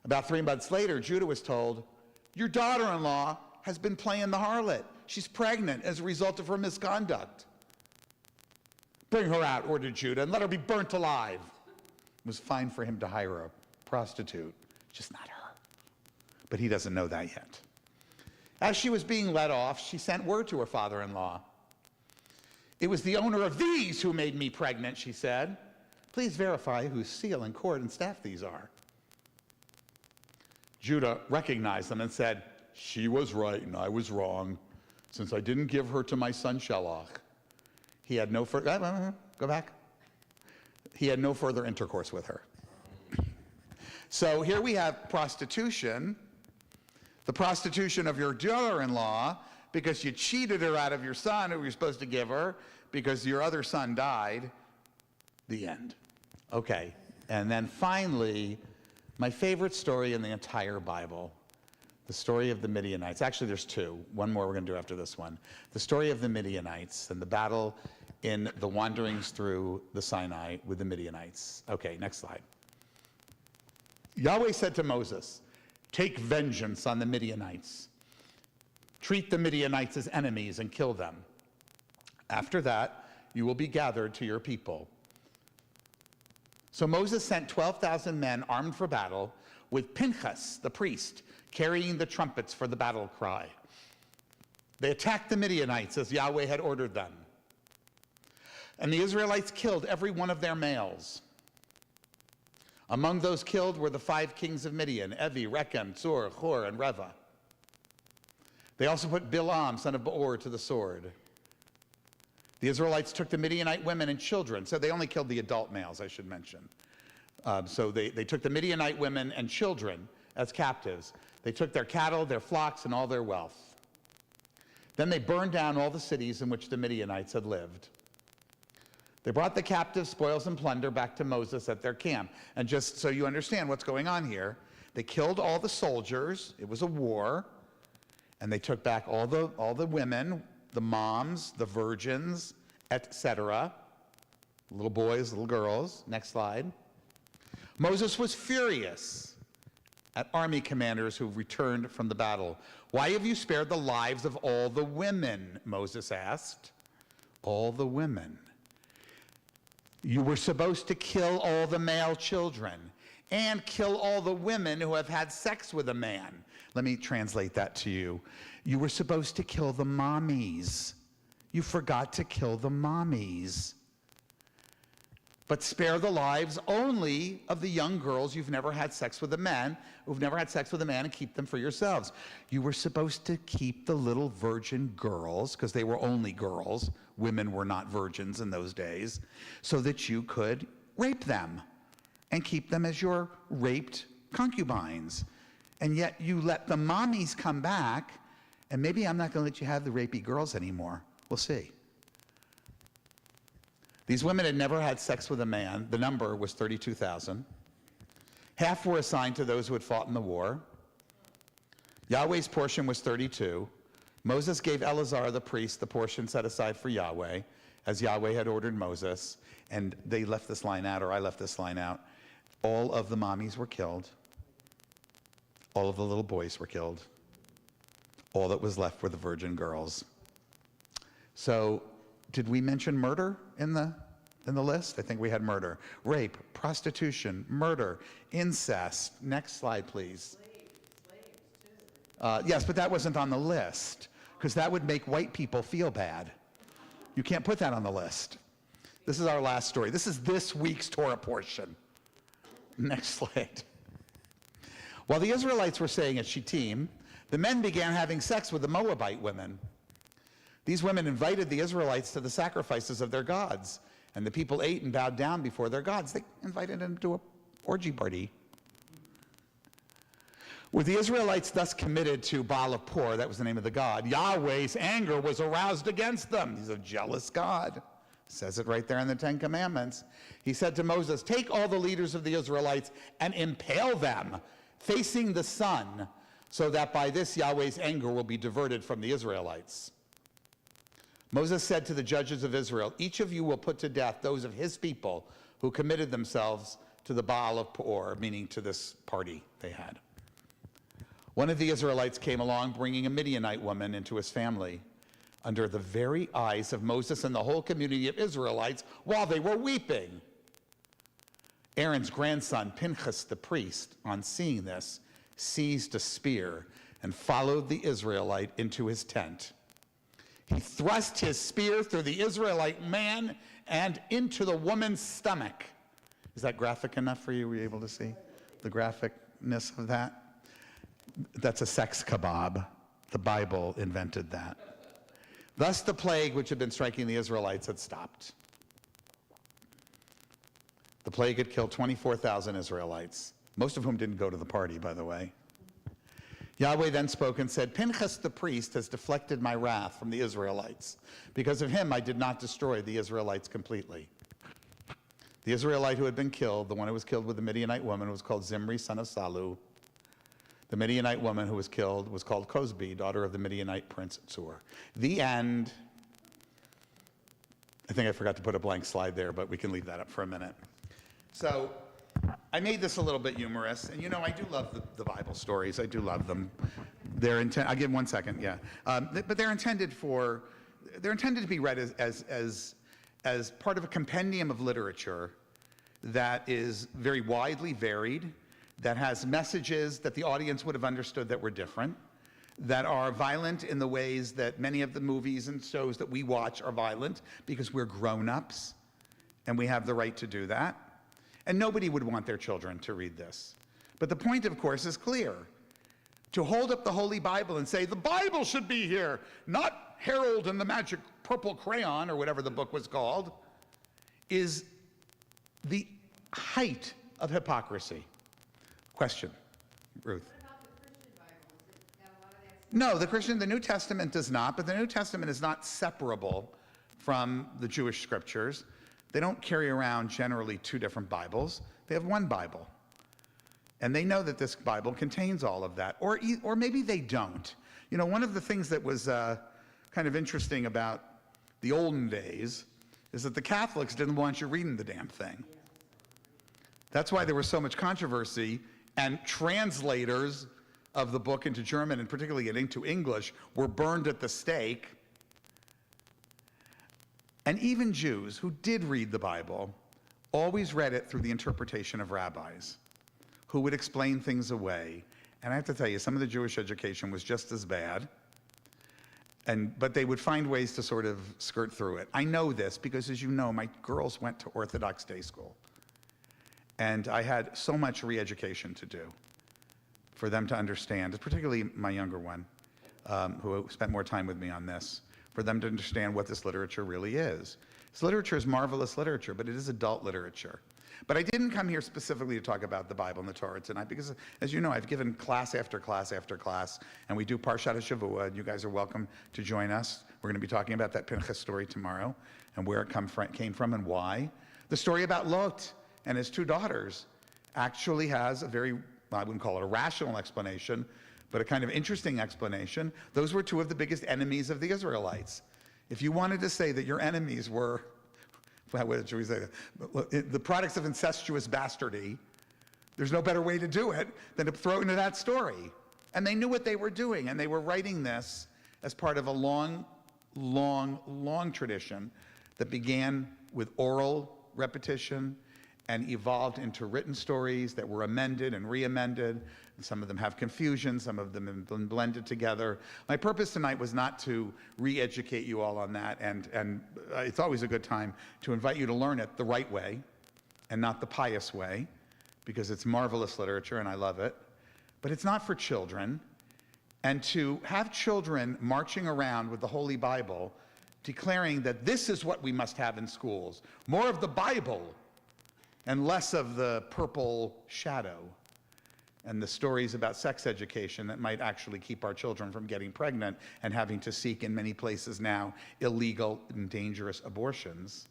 About 3 months later, Judah was told, "Your daughter-in-law has been playing the harlot. She's pregnant as a result of her misconduct." "Bring her out," ordered Judah, "and let her be burnt alive." It was fine for him to hire a prostitute, just not her. But he doesn't know that yet. As she was being let off, she sent word to her father-in-law. "It was the owner of these who made me pregnant," she said. "Please verify whose seal and cord and staff these are." Judah recognized them and said, "She was right and I was wrong, since I didn't give her to my son Shelach." He had no further, go back. He had no further intercourse with her. So here we have prostitution, the prostitution of your daughter-in-law, because you cheated her out of your son who you're supposed to give her, because your other son died. The end. Okay, and then finally, my favorite story in the entire Bible, the story of the Midianites. Actually, there's two. One more we're going to do after this one. The story of the Midianites and the battle in the wanderings through the Sinai with the Midianites. Okay, next slide. Yahweh said to Moses, "Take vengeance on the Midianites. Treat the Midianites as enemies and kill them. After that, you will be gathered to your people." So Moses sent 12,000 men armed for battle, with Pinchas, the priest, carrying the trumpets for the battle cry. They attacked the Midianites as Yahweh had ordered them. And the Israelites killed every one of their males. Among those killed were the 5 kings of Midian, Evi, Rechem, Zur, Hor, and Reva. They also put Bilam, son of Beor, to the sword. The Israelites took the Midianite women and children, so they only killed the adult males, I should mention. So they took the Midianite women and children as captives. They took their cattle, their flocks, and all their wealth. Then they burned down all the cities in which the Midianites had lived. They brought the captive spoils and plunder back to Moses at their camp. And just so you understand what's going on here, they killed all the soldiers. It was a war. And they took back all the women, the moms, the virgins, etc. Little boys, little girls. Next slide. Moses was furious at army commanders who returned from the battle. "Why have you spared the lives of all the women?" Moses asked. All the women. You were supposed to kill all the male children and kill all the women who have had sex with a man. Let me translate that to you. You were supposed to kill the mommies. You forgot to kill the mommies. but spare the lives only of the young girls who've never had sex with a man, and keep them for yourselves. You were supposed to keep the little virgin girls, because they were only girls, women were not virgins in those days, so that you could rape them and keep them as your raped concubines. And yet you let the mommies come back, and maybe I'm not going to let you have the rapey girls anymore. We'll see. These women had never had sex with a man. The number was 32,000. Half were assigned to those who had fought in the war. Yahweh's portion was 32. Moses gave Eleazar the priest the portion set aside for Yahweh, as Yahweh had ordered Moses. And they left this line out, or I left this line out. All of the mommies were killed. All of the little boys were killed. All that was left were the virgin girls. So, did we mention murder in the list? I think we had murder. Rape, prostitution, murder, incest. Next slide, please. Yes, but that wasn't on the list, because that would make white people feel bad. You can't put that on the list. This is our last story. This is this week's Torah portion. Next slide. While the Israelites were staying at Shittim, the men began having sex with the Moabite women. These women invited the Israelites to the sacrifices of their gods, and the people ate and bowed down before their gods. They invited them to an orgy party. With the Israelites thus committed to Baal of Peor, that was the name of the god, Yahweh's anger was aroused against them. He's a jealous God. Says it right there in the Ten Commandments. He said to Moses, "Take all the leaders of the Israelites and impale them, facing the sun, so that by this Yahweh's anger will be diverted from the Israelites." Moses said to the judges of Israel, "Each of you will put to death those of his people who committed themselves to the Baal of Peor," meaning to this party they had. One of the Israelites came along, bringing a Midianite woman into his family, under the very eyes of Moses and the whole community of Israelites, while they were weeping. Aaron's grandson, Pinchas the priest, on seeing this, seized a spear and followed the Israelite into his tent. He thrust his spear through the Israelite man and into the woman's stomach. Is that graphic enough for you? Were you able to see the graphicness of that? That's a sex kebab. The Bible invented that. Thus the plague which had been striking the Israelites had stopped. The plague had killed 24,000 Israelites, most of whom didn't go to the party, by the way. Yahweh then spoke and said, "Pinchas the priest has deflected my wrath from the Israelites. Because of him I did not destroy the Israelites completely." The Israelite who had been killed, the one who was killed with the Midianite woman, was called Zimri, son of Salu. The Midianite woman who was killed was called Cosbi, daughter of the Midianite prince Tsur. The end. I think I forgot to put a blank slide there, but we can leave that up for a minute. So I made this a little bit humorous, and you know I do love the Bible stories. I do love them. I'll give 1 second, yeah. But they're intended to be read as part of a compendium of literature that is very widely varied, that has messages that the audience would have understood that were different, that are violent in the ways that many of the movies and shows that we watch are violent because we're grown-ups and we have the right to do that. And nobody would want their children to read this. But the point, of course, is clear. To hold up the Holy Bible and say, the Bible should be here, not Harold and the Magic Purple Crayon, or whatever the book was called, is the height of hypocrisy. Question, Ruth. What about the Christian Bible? Does it have a lot of that? No, the New Testament does not, but the New Testament is not separable from the Jewish scriptures. They don't carry around generally two different Bibles. They have one Bible. And they know that this Bible contains all of that. Or maybe they don't. You know, one of the things that was kind of interesting about the olden days is that the Catholics didn't want you reading the damn thing. That's why there was so much controversy, and translators of the book into German, and particularly into English, were burned at the stake. And even Jews who did read the Bible always read it through the interpretation of rabbis who would explain things away. And I have to tell you, some of the Jewish education was just as bad. But they would find ways to sort of skirt through it. I know this because, as you know, my girls went to Orthodox day school. And I had so much re-education to do for them to understand, particularly my younger one, who spent more time with me on this, for them to understand what this literature really is. This literature is marvelous literature, but it is adult literature. But I didn't come here specifically to talk about the Bible and the Torah tonight because, as you know, I've given class after class after class, and we do Parshat HaShavua, and you guys are welcome to join us. We're going to be talking about that Pinchas story tomorrow and where it came from and why. The story about Lot and his 2 daughters actually has a very, I wouldn't call it a rational explanation, but a kind of interesting explanation. Those were 2 of the biggest enemies of the Israelites. If you wanted to say that your enemies were, what should we say, the products of incestuous bastardy, there's no better way to do it than to throw into that story. And they knew what they were doing, and they were writing this as part of a long, long, long tradition that began with oral repetition and evolved into written stories that were amended and re-amended. Some of them have confusion, some of them have been blended together. My purpose tonight was not to re-educate you all on that, and it's always a good time to invite you to learn it the right way and not the pious way, because it's marvelous literature and I love it. But it's not for children, and to have children marching around with the Holy Bible declaring that this is what we must have in schools, more of the Bible and less of the purple shadow and the stories about sex education that might actually keep our children from getting pregnant and having to seek, in many places now, illegal and dangerous abortions.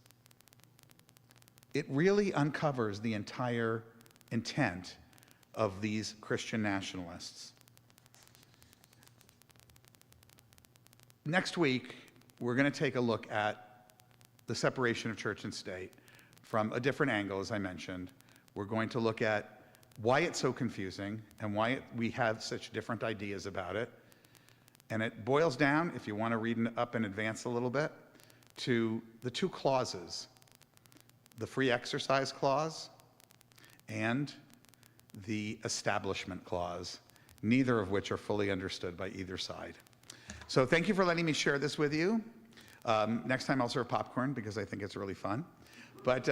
It really uncovers the entire intent of these Christian nationalists. Next week, we're going to take a look at the separation of church and state from a different angle, as I mentioned. We're going to look at why it's so confusing and why we have such different ideas about it. And it boils down, if you want to read up in advance a little bit, to the 2 clauses, the free exercise clause and the establishment clause, neither of which are fully understood by either side. So thank you for letting me share this with you. Next time I'll serve popcorn because I think it's really fun. But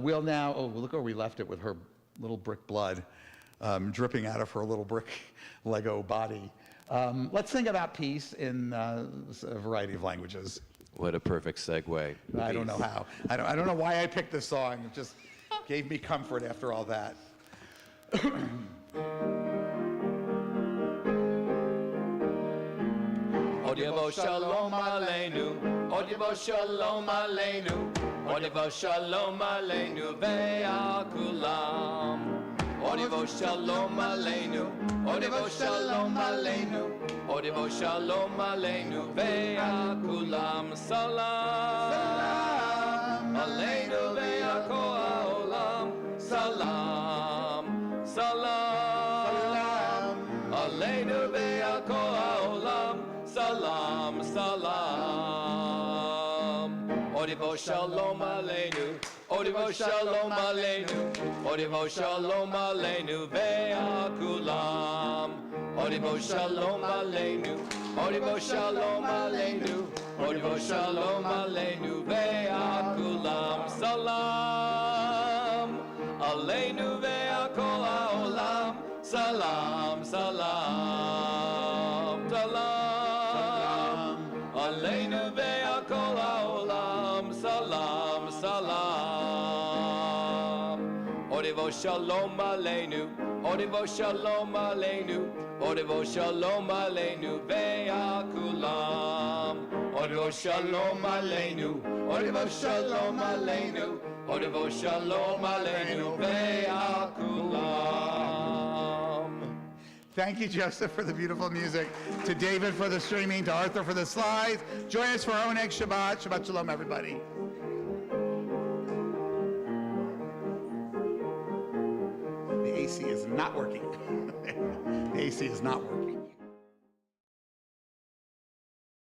we'll now, oh, look where we left it with her little brick blood dripping out of her little brick Lego body. Let's think about peace in a variety of languages. What a perfect segue. I don't know how. I don't know why I picked this song. It just gave me comfort after all that. Odivo shalom aleinu, Odivo shalom aleinu, Odivo shalom aleinu ve'akulam. Odivo shalom aleinu, Odivo shalom aleinu, Odivo shalom aleinu ve'akulam. Salam aleinu ve'akol ha'olam. Salam, salam aleinu ve'akol ha'olam. Salam, salam. Odivo shalom aleinu, Odivo shalom aleinu, Odivo shalom aleinu ve'akulam. Odivo shalom aleinu, Odivo shalom aleinu, Odivo shalom aleinu ve'akulam. Salam aleinu ve'akol ha'olam. Salam, salam, salam aleinu ve'akol ha'olam. Salam, salam. Odivo shalom aleinu, Odivo shalom aleinu, Odivo shalom aleinu ve'akulam. Odivo shalom aleinu, Odivo shalom aleinu, Odivo shalom aleinu ve'akulam. Thank you, Joseph, for the beautiful music, to David for the streaming, to Arthur for the slides. Join us for our Oneg Shabbat. Shabbat Shalom, everybody. The AC is not working. The AC is not working.